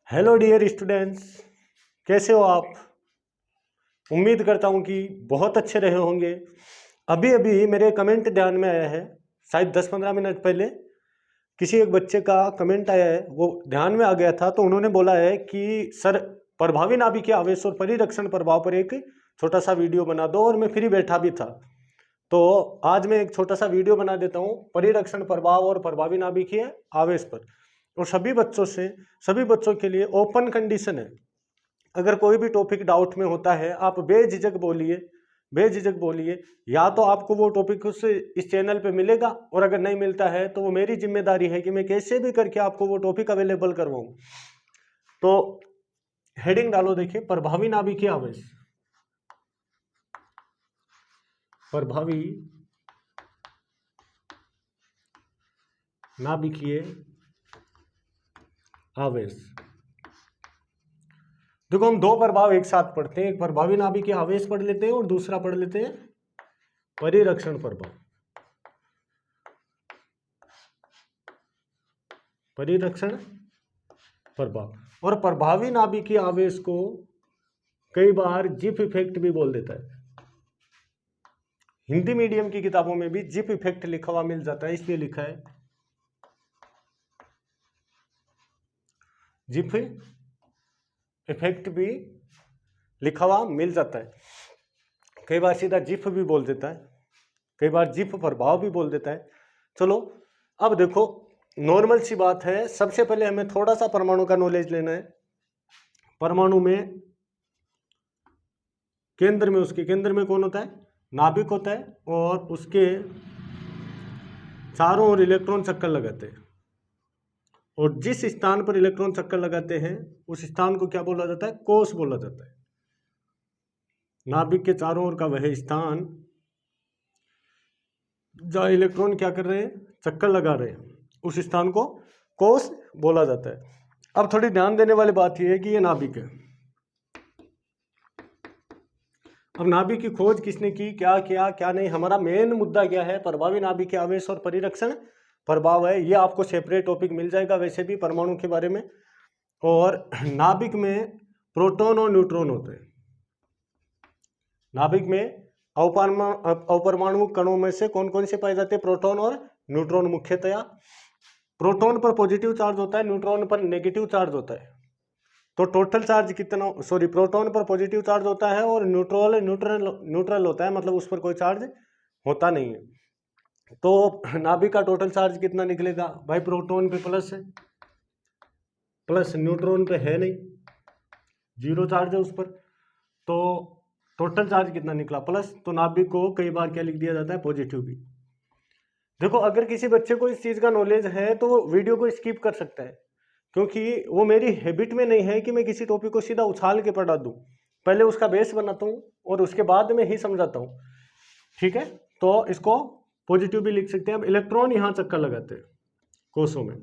Hello dear students, कैसे हो आप। उम्मीद करता हूँ कि बहुत अच्छे रहे होंगे। अभी अभी मेरे कमेंट ध्यान में आया है, शायद 10-15 मिनट पहले किसी एक बच्चे का कमेंट आया है, वो ध्यान में आ गया था। तो उन्होंने बोला है कि सर, प्रभावी नाभिकीय आवेश और परिरक्षण प्रभाव पर एक छोटा सा वीडियो बना दो। और मैं फ्री बैठा भी था, तो आज मैं एक छोटा सा वीडियो बना देता हूँ परिरक्षण प्रभाव और प्रभावी नाभिकीय आवेश पर। और सभी बच्चों के लिए ओपन कंडीशन है, अगर कोई भी टॉपिक डाउट में होता है आप बेझिझक बोलिए। या तो आपको वो टॉपिक उस इस चैनल पे मिलेगा, और अगर नहीं मिलता है तो वो मेरी जिम्मेदारी है कि मैं कैसे भी करके आपको वो टॉपिक अवेलेबल करवाऊं। तो हेडिंग डालो, देखिए, प्रभावी नाभिकीय आवेश। प्रभावी नाभिकीय आवेश। देखो, हम दो प्रभाव एक साथ पढ़ते हैं, एक प्रभावी नाभिकीय आवेश पढ़ लेते हैं और दूसरा पढ़ लेते हैं परिरक्षण प्रभाव। परिरक्षण प्रभाव और प्रभावी नाभिकीय आवेश को कई बार जिफ इफेक्ट भी बोल देता है। हिंदी मीडियम की किताबों में भी जिफ इफेक्ट लिखा हुआ मिल जाता है, इसलिए लिखा है जिफ इफेक्ट भी लिखा हुआ मिल जाता है। कई बार सीधा जिफ भी बोल देता है, कई बार जिफ प्रभाव भी बोल देता है। चलो, अब देखो, नॉर्मल सी बात है, सबसे पहले हमें थोड़ा सा परमाणु का नॉलेज लेना है। परमाणु में उसके केंद्र में कौन होता है? नाभिक होता है, और उसके चारों ओर इलेक्ट्रॉन चक्कर लगाते हैं। और जिस स्थान पर इलेक्ट्रॉन चक्कर लगाते हैं उस स्थान को क्या बोला जाता है? कोश बोला जाता है। नाभिक के चारों ओर का वह स्थान जहाँ इलेक्ट्रॉन क्या कर रहे हैं? चक्कर लगा रहे हैं, उस स्थान को कोश बोला जाता है। अब थोड़ी ध्यान देने वाली बात यह है कि ये नाभिक है। अब नाभिक की खोज किसने की, क्या किया, क्या नहीं, हमारा मेन मुद्दा क्या है? प्रभावी नाभिकीय आवेश और परिरक्षण प्रभाव है। ये आपको सेपरेट टॉपिक मिल जाएगा वैसे भी परमाणु के बारे में। और नाभिक में प्रोटॉन और न्यूट्रॉन होते हैं। नाभिक में अपरमाणु कणों में से कौन कौन से पाए जाते हैं? प्रोटॉन और न्यूट्रॉन मुख्यतया। प्रोटॉन पर पॉजिटिव चार्ज होता है, न्यूट्रॉन पर नेगेटिव चार्ज होता है। तो टोटल चार्ज कितना? प्रोटॉन पर पॉजिटिव चार्ज होता है और न्यूट्रल होता है, मतलब उस पर कोई चार्ज होता नहीं है। तो नाभिक का टोटल चार्ज कितना निकलेगा भाई? प्रोटॉन पे प्लस है, प्लस न्यूट्रॉन पे है नहीं, जीरो चार्ज है उस पर। तो टोटल चार्ज कितना निकला? प्लस। तो नाभिक को कई बार क्या लिख दिया जाता है? पॉजिटिव भी। देखो, अगर किसी बच्चे को इस चीज का नॉलेज है तो वो वीडियो को स्किप कर सकता है, क्योंकि वो मेरी हैबिट में नहीं है कि मैं किसी टॉपिक को सीधा उछाल के पढ़ा दूं। पहले उसका बेस बनाता हूं और उसके बाद में ही समझाता हूं, ठीक है? तो इसको पॉजिटिव भी लिख सकते हैं। अब इलेक्ट्रॉन यहां चक्कर लगाते हैं कोषों में।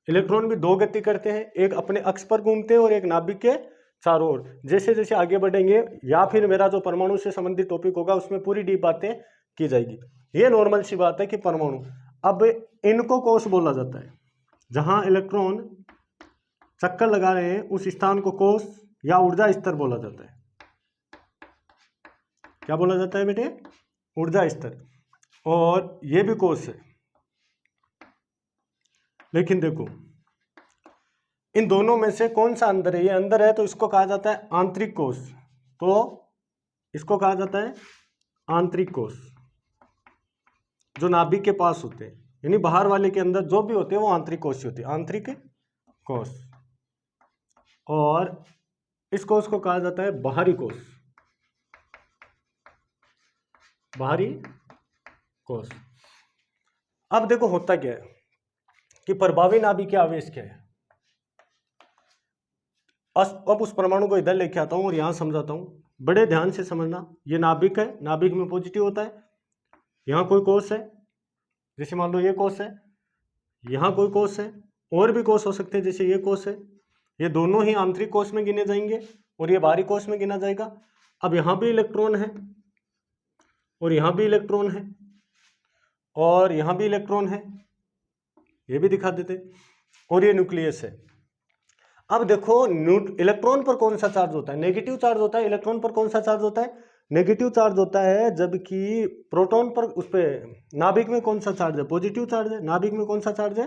इलेक्ट्रॉन भी दो गति करते हैं, एक अपने अक्ष पर घूमते हैं और एक नाभिक के चारों ओर। जैसे जैसे आगे बढ़ेंगे या फिर मेरा जो परमाणु से संबंधित टॉपिक होगा उसमें पूरी डीप बातें की जाएगी। ये नॉर्मल सी बात है कि परमाणु, अब इनको कोष बोला जाता है। जहां इलेक्ट्रॉन चक्कर लगा रहे हैं उस स्थान को कोष या ऊर्जा स्तर बोला जाता है। क्या बोला जाता है बेटे? ऊर्जा स्तर। और ये भी कोष है। लेकिन देखो, इन दोनों में से कौन सा अंदर है? ये अंदर है तो इसको कहा जाता है आंतरिक कोष। तो इसको कहा जाता है आंतरिक कोष, जो नाभिक के पास होते हैं, यानी बाहर वाले के अंदर जो भी होते हैं वो आंतरिक कोष होते हैं, आंतरिक कोष। और इस कोष को कहा जाता है बाहरी कोष। बाहरी कोष। अब देखो होता क्या है कि प्रभावी नाभिकीय आवेश क्या है। अब उस परमाणु को इधर लेके आता हूं और यहां समझाता हूं, बड़े ध्यान से समझना। ये नाभिक है, नाभिक में पॉजिटिव होता है। यहां कोई कोष है, जैसे मान लो ये कोष है, यहां कोई कोष है, और भी कोष हो सकते हैं, जैसे ये कोष है। ये दोनों ही आंतरिक कोष में गिने जाएंगे और ये बाहरी कोष में गिना जाएगा। अब यहां भी इलेक्ट्रॉन है और यहां भी इलेक्ट्रॉन है और यहां भी इलेक्ट्रॉन है, ये भी दिखा देते। और ये न्यूक्लियस है। अब देखो इलेक्ट्रॉन पर कौन सा चार्ज होता है, नेगेटिव चार्ज होता है। इलेक्ट्रॉन पर कौन सा चार्ज होता है, नेगेटिव चार्ज होता है। जबकि प्रोटॉन पर, उस पे नाभिक में कौन सा चार्ज है, पॉजिटिव चार्ज है। नाभिक में कौन सा चार्ज है,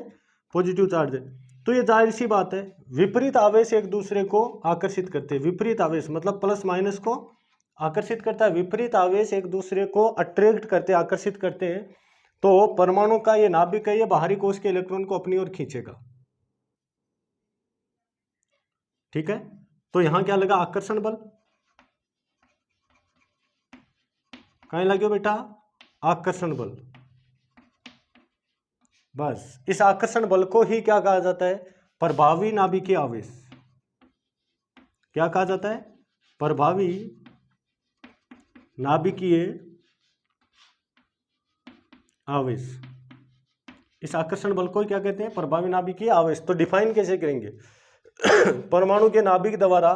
पॉजिटिव चार्ज है। तो ये जाहिर सी बात है, विपरीत आवेश एक दूसरे को आकर्षित करते हैं। विपरीत आवेश मतलब प्लस माइनस को आकर्षित करता है। विपरीत आवेश एक दूसरे को अट्रैक्ट करते, आकर्षित करते हैं। तो परमाणु का ये नाभिक है, ये बाहरी कोश के इलेक्ट्रॉन को अपनी ओर खींचेगा। ठीक है, तो यहां क्या लगा, आकर्षण बल। कहां लगे बेटा, आकर्षण बल। बस इस आकर्षण बल को ही क्या कहा जाता है, प्रभावी नाभिकीय आवेश। क्या कहा जाता है, प्रभावी नाभिकीय आवेश। इस आकर्षण बल को क्या कहते हैं, प्रभावी नाभिकीय आवेश। तो डिफाइन कैसे करेंगे, परमाणु के नाभिक द्वारा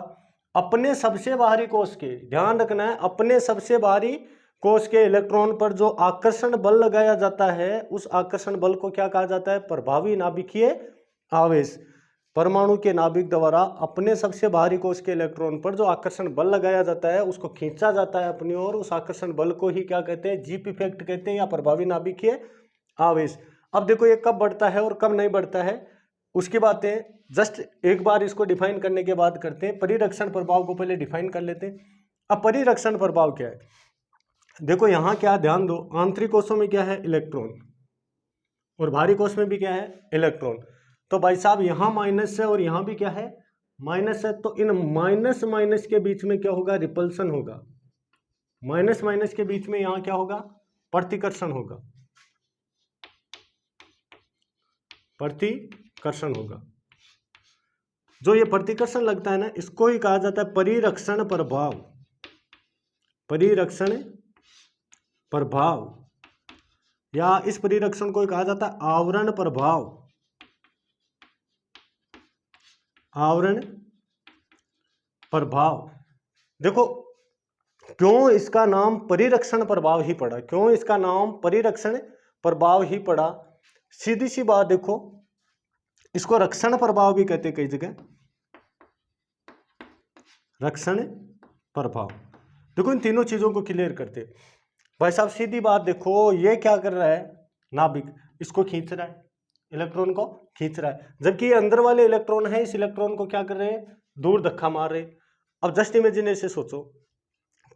अपने सबसे बाहरी कोश के, ध्यान रखना है, अपने सबसे बाहरी कोश के इलेक्ट्रॉन पर जो आकर्षण बल लगाया जाता है, उस आकर्षण बल को क्या कहा जाता है, प्रभावी नाभिकीय आवेश। परमाणु के नाभिक द्वारा अपने सबसे बाहरी कोश के इलेक्ट्रॉन पर जो आकर्षण बल लगाया जाता है, उसको खींचा जाता है अपनी ओर। उस आकर्षण बल को ही क्या कहते हैं, जीप इफेक्ट कहते हैं, या प्रभावी नाभिकीय आवेश। अब देखो ये कब बढ़ता है और कब नहीं बढ़ता है, उसकी बातें जस्ट एक बार इसको डिफाइन करने के बाद करते हैं। परिरक्षण प्रभाव को पहले डिफाइन कर लेते हैं। अब परिरक्षण प्रभाव क्या है, देखो यहां क्या, ध्यान दो, आंतरिक कोशों में क्या है, इलेक्ट्रॉन, और बाहरी कोश में भी क्या है, इलेक्ट्रॉन। तो भाई साहब यहां माइनस है और यहां भी क्या है, माइनस है। तो इन माइनस माइनस के बीच में क्या होगा, रिपल्सन होगा। माइनस माइनस के बीच में यहां क्या होगा, प्रतिकर्षण होगा, प्रतिकर्षण होगा। जो ये प्रतिकर्षण लगता है ना, इसको ही कहा जाता है परिरक्षण प्रभाव। परिरक्षण प्रभाव, या इस परिरक्षण को कहा जाता है आवरण प्रभाव। आवरण प्रभाव। देखो क्यों इसका नाम परिरक्षण प्रभाव ही पड़ा, क्यों इसका नाम परिरक्षण प्रभाव ही पड़ा, सीधी सी बात देखो, इसको रक्षण प्रभाव भी कहते कई जगह, रक्षण प्रभाव। देखो इन तीनों चीजों को क्लियर करते। भाई साहब सीधी बात देखो, ये क्या कर रहा है, नाभिक इसको खींच रहा है, इलेक्ट्रॉन को खींच रहा है। जबकि ये अंदर वाले इलेक्ट्रॉन है, इस इलेक्ट्रॉन को क्या कर रहे हैं, दूर धक्का मार रहे। अब जस्ट इमेजिन ऐसे सोचो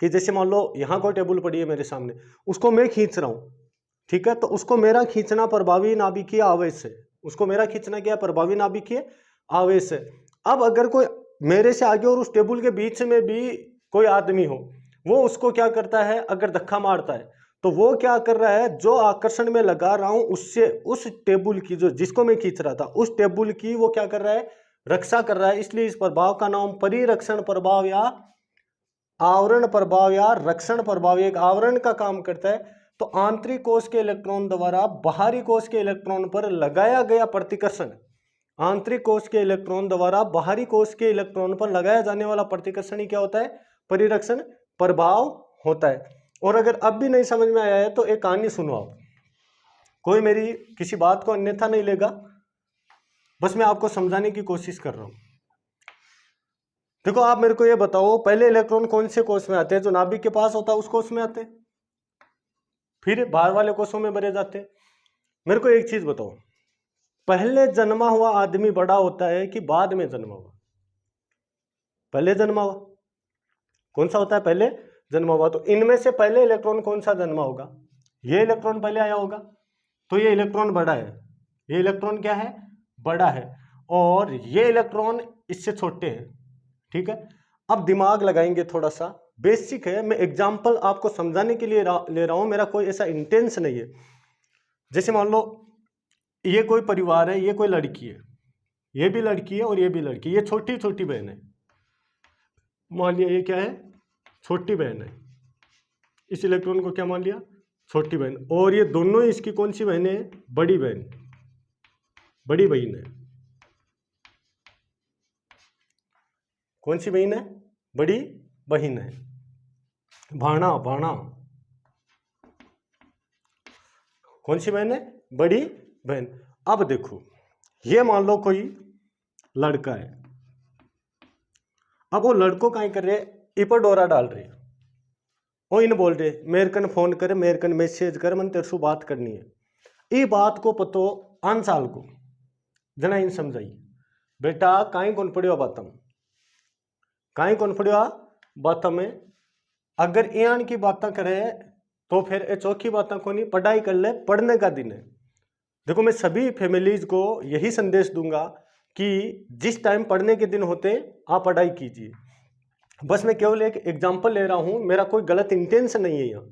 कि जैसे मान लो यहाँ कोई टेबल पड़ी है मेरे सामने, उसको मैं खींच रहा हूँ, ठीक है। तो उसको मेरा खींचना प्रभावी नाभिकीय आवेश है, उसको मेरा खींचना क्या, प्रभावी नाभिकीय आवेश है। अब अगर कोई मेरे से आगे और उस टेबल के बीच में भी कोई आदमी हो, वो उसको क्या करता है, अगर धक्का मारता है, तो वो क्या कर रहा है, जो आकर्षण में लगा रहा हूं उससे, उस टेबल की, जो जिसको मैं खींच रहा था, उस टेबल की वो क्या कर रहा है, रक्षा कर रहा है। इसलिए इस प्रभाव का नाम परिरक्षण प्रभाव या आवरण प्रभाव या रक्षण प्रभाव, एक आवरण का काम करता है। तो आंतरिक कोश के इलेक्ट्रॉन द्वारा बाहरी कोश के इलेक्ट्रॉन पर लगाया गया प्रतिकर्षण, आंतरिक कोश के इलेक्ट्रॉन द्वारा बाहरी कोश के इलेक्ट्रॉन पर लगाया जाने वाला प्रतिकर्षण ही क्या होता है, परिरक्षण प्रभाव होता है। और अगर अब भी नहीं समझ में आया है तो एक कहानी सुनो आप, कोई मेरी किसी बात को अन्यथा नहीं लेगा, बस मैं आपको समझाने की कोशिश कर रहा हूं। देखो आप मेरे को ये बताओ, पहले इलेक्ट्रॉन कौन से कोश में आते हैं, जो नाभिक के पास होता है उस कोश में आते हैं, फिर बाहर वाले कोशों में भरे जाते हैं। मेरे को एक चीज बताओ, पहले जन्मा हुआ आदमी बड़ा होता है कि बाद में जन्मा हुआ, पहले जन्मा हुआ कौन सा होता है, पहले जन्मा हुआ। तो इनमें से पहले इलेक्ट्रॉन कौन सा जन्मा होगा, ये इलेक्ट्रॉन पहले आया होगा, तो ये इलेक्ट्रॉन बड़ा है, ये इलेक्ट्रॉन क्या है, बड़ा है, और ये इलेक्ट्रॉन इससे छोटे हैं, ठीक है। अब दिमाग लगाएंगे थोड़ा सा, बेसिक है, मैं एग्जांपल आपको समझाने के लिए ले रहा हूं, मेरा कोई ऐसा इंटेंस नहीं है। जैसे मान लो ये कोई परिवार है, ये कोई लड़की है, ये भी लड़की है और ये भी लड़की, ये छोटी छोटी बहन है, मान लिया ये क्या है, छोटी बहन है, इस इलेक्ट्रॉन को क्या मान लिया, छोटी बहन, और ये दोनों इसकी कौन सी बहन है, बड़ी बहन, बड़ी बहन है। कौन सी बहन है, बड़ी बहन है, भाणा, भाणा, कौन सी बहन है, बड़ी बहन। अब देखो ये मान लो कोई लड़का है, अब वो लड़को काई कर रहे, इपर डोरा डाल रहे, वो इन बोल रहे मेरे कन फोन कर, मेरे कन मैसेज कर, मन तेरे से बात करनी है। ये बात को पतो 5 साल को जना इन समझाई, बेटा काई कौन पड़ियो बातम, काई कौन पड़ियो बातम में, अगर एन की बातें करे तो फिर ये चौकी बातें को नहीं, पढ़ाई कर ले, पढ़ने का दिन है। देखो मैं सभी फैमिलीज को यही संदेश दूंगा कि जिस टाइम पढ़ने के दिन होते आप पढ़ाई कीजिए। बस मैं केवल एक एग्जांपल ले रहा हूं, मेरा कोई गलत इंटेंशन नहीं है यहाँ,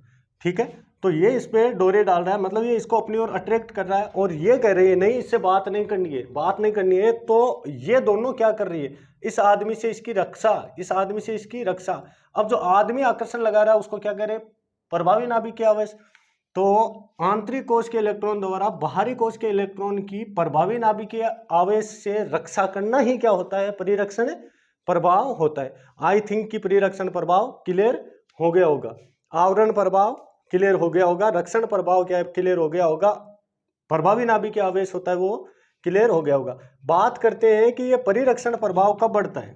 ठीक है। तो ये इस पे डोरे डाल रहा है, मतलब ये इसको अपनी ओर अट्रैक्ट कर रहा है और ये कह रही है नहीं इससे बात नहीं करनी है, बात नहीं करनी है। तो ये दोनों क्या कर रही है, इस आदमी से इसकी रक्षा, इस आदमी से इसकी रक्षा। अब जो आदमी आकर्षण लगा रहा है उसको क्या करे, प्रभावी नाभिकीय आवेश। तो आंतरिक कोश के इलेक्ट्रॉन द्वारा बाहरी कोश के इलेक्ट्रॉन की प्रभावी नाभिकीय आवेश से रक्षा करना ही क्या होता है, परिरक्षण प्रभाव होता है। आई थिंक कि परिरक्षण प्रभाव क्लियर हो गया होगा, आवरण प्रभाव क्लियर हो गया होगा, रक्षण प्रभाव क्या है क्लियर हो गया होगा, प्रभावी नाभिकीय आवेश होता है वो क्लियर हो गया होगा। बात करते हैं कि ये परिरक्षण प्रभाव कब बढ़ता है।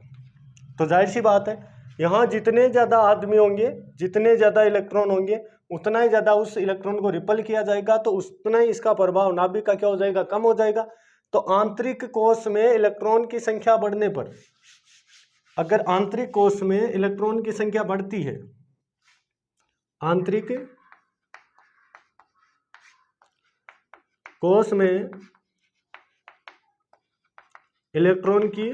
तो जाहिर सी बात है यहाँ जितने ज़्यादा आदमी होंगे, जितने ज़्यादा इलेक्ट्रॉन होंगे, उतना ही ज़्यादा उस इलेक्ट्रॉन को रिपल किया जाएगा, तो उतना ही इसका प्रभाव नाभिक का क्या हो जाएगा, कम हो जाएगा। तो आंतरिक कोश में इलेक्ट्रॉन की संख्या बढ़ने पर, अगर आंतरिक कोश में इलेक्ट्रॉन की संख्या बढ़ती है, आंतरिक कोश में इलेक्ट्रॉन की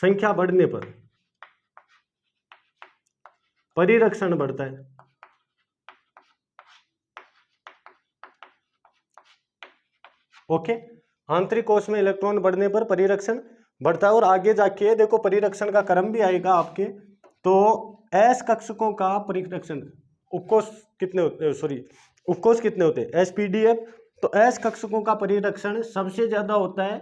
संख्या बढ़ने पर परिरक्षण बढ़ता है। ओके, आंतरिक कोश में इलेक्ट्रॉन बढ़ने पर परिरक्षण बढ़ता है। और आगे जाके देखो परिरक्षण का क्रम भी आएगा आपके। तो एस कक्षकों का परिरक्षण, उपकोष कितने होते, सॉरी उपकोष कितने होते हैं, एसपीडीएफ। तो एस कक्षकों का परिरक्षण सबसे ज्यादा होता है,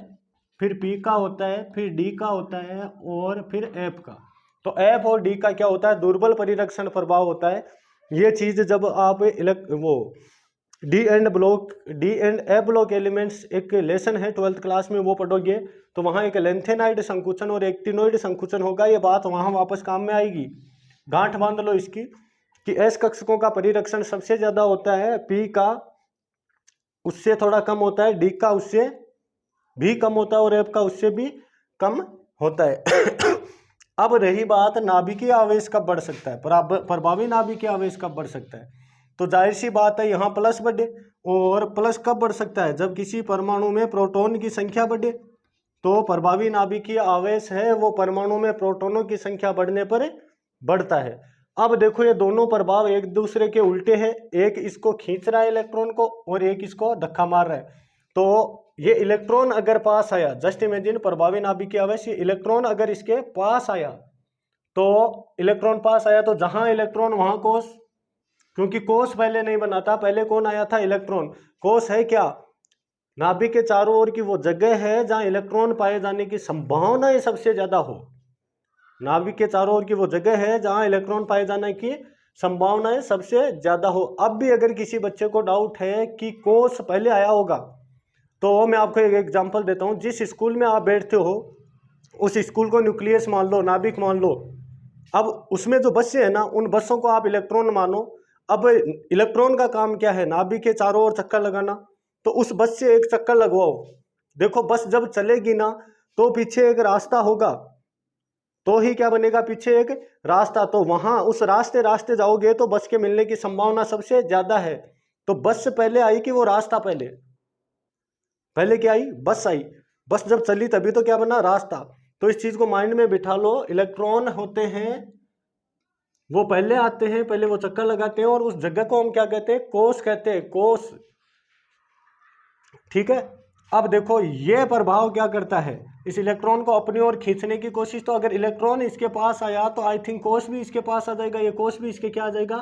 फिर पी का होता है, फिर डी का होता है और फिर एफ का। तो एफ और डी का क्या होता है, दुर्बल परिरक्षण प्रभाव होता है। ये चीज जब आप वो D and A block elements एक लेसन है 12th क्लास में, वो पढ़ोगे तो वहाँ एक लेंथेनाइड संकुचन और एक्टिनोइड संकुचन होगा। ये बात वहाँ वापस काम में आएगी, गांठ बांध लो इसकी कि एस कक्षकों का परिरक्षण सबसे ज्यादा होता है, पी का उससे थोड़ा कम होता है, डी का उससे भी कम होता है और एफ का उससे भी कम होता है। अब रही बात नाभिकीय आवेश कब बढ़ सकता है, प्रभावी नाभिकीय आवेश कब बढ़ सकता है। तो जाहिर सी बात है यहाँ प्लस बढ़े, और प्लस कब बढ़ सकता है, जब किसी परमाणु में प्रोटॉन की संख्या बढ़े। तो प्रभावी नाभिकीय आवेश है वो परमाणु में प्रोटॉनों की संख्या बढ़ने पर बढ़ता है। अब देखो ये दोनों प्रभाव एक दूसरे के उल्टे हैं, एक इसको खींच रहा है इलेक्ट्रॉन को और एक इसको धक्का मार रहा है। तो ये इलेक्ट्रॉन अगर पास आया, जस्ट इमेजिन प्रभावी नाभिकीय आवेश, ये इलेक्ट्रॉन अगर इसके पास आया, तो इलेक्ट्रॉन पास आया तो जहां इलेक्ट्रॉन वहां कोश, क्योंकि कोश पहले नहीं बना था, पहले कौन आया था, इलेक्ट्रॉन। कोश है क्या, नाभिक के चारों ओर की वो जगह है जहां इलेक्ट्रॉन पाए जाने की संभावनाएं सबसे ज्यादा हो। नाभिक के चारों ओर की वो जगह है जहां इलेक्ट्रॉन पाए जाने की संभावनाएं सबसे ज्यादा हो। अब भी अगर किसी बच्चे को डाउट है कि कोश पहले आया होगा, तो मैं आपको एक एग्जांपल देता हूं। जिस स्कूल में आप बैठते हो उस स्कूल को न्यूक्लियस मान लो, नाभिक मान लो। अब उसमें जो बसें हैं ना, उन बसों को आप इलेक्ट्रॉन मानो। अब इलेक्ट्रॉन का काम क्या है, नाभिक के चारों ओर चक्कर लगाना। तो उस बस से एक चक्कर लगवाओ, देखो बस जब चलेगी ना तो पीछे एक रास्ता होगा, तो ही क्या बनेगा, पीछे एक रास्ता। तो वहां उस रास्ते जाओगे तो बस के मिलने की संभावना सबसे ज्यादा है। तो बस से पहले आई कि वो रास्ता पहले क्या आई, बस आई। बस जब चली तभी तो क्या बना, रास्ता। तो इस चीज को माइंड में बिठा लो, इलेक्ट्रॉन होते हैं वो पहले आते हैं, पहले वो चक्कर लगाते हैं और उस जगह को हम क्या कहते हैं, कोश कहते हैं, कोश। ठीक है। अब देखो ये प्रभाव क्या करता है, इस इलेक्ट्रॉन को अपनी ओर खींचने की कोशिश। तो अगर इलेक्ट्रॉन इसके पास आया तो आई थिंक कोश भी इसके पास आ जाएगा, ये कोश भी इसके क्या आ जाएगा,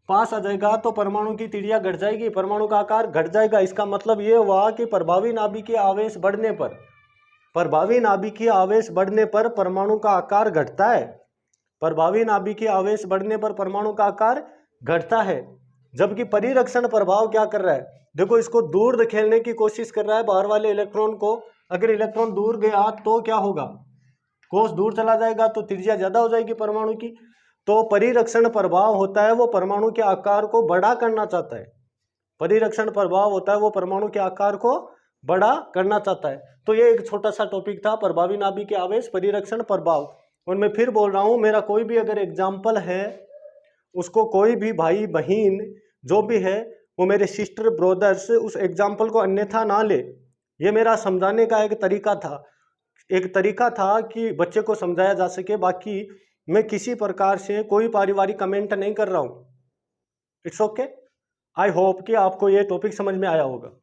पास आ जाएगा। तो परमाणु की त्रिज्या घट जाएगी, परमाणु का आकार घट जाएगा। इसका मतलब ये हुआ कि प्रभावी नाभिकीय आवेश बढ़ने पर, प्रभावी नाभिकीय आवेश बढ़ने पर परमाणु का आकार घटता है। प्रभावी नाभिकीय आवेश बढ़ने पर परमाणु का आकार घटता है। जबकि परिरक्षण प्रभाव क्या कर रहा है, देखो इसको दूर धकेलने की कोशिश कर रहा है बाहर वाले इलेक्ट्रॉन को। अगर इलेक्ट्रॉन दूर गया तो क्या होगा, कोस दूर चला जाएगा तो त्रिज्या ज्यादा हो जाएगी परमाणु की। तो परिरक्षण प्रभाव होता है वो परमाणु के आकार को बड़ा करना चाहता है। परिरक्षण प्रभाव होता है वो परमाणु के आकार को बड़ा करना चाहता है। तो ये एक छोटा सा टॉपिक था, प्रभावी नाभिकीय आवेश, परिरक्षण प्रभाव। और मैं फिर बोल रहा हूं, मेरा कोई भी अगर एग्जाम्पल है, उसको कोई भी भाई बहन जो भी है वो मेरे सिस्टर ब्रदर्स उस एग्जाम्पल को अन्यथा ना ले। ये मेरा समझाने का एक तरीका था कि बच्चे को समझाया जा सके। बाकी मैं किसी प्रकार से कोई पारिवारिक कमेंट नहीं कर रहा हूं। It's okay. आई होप कि आपको ये टॉपिक समझ में आया होगा।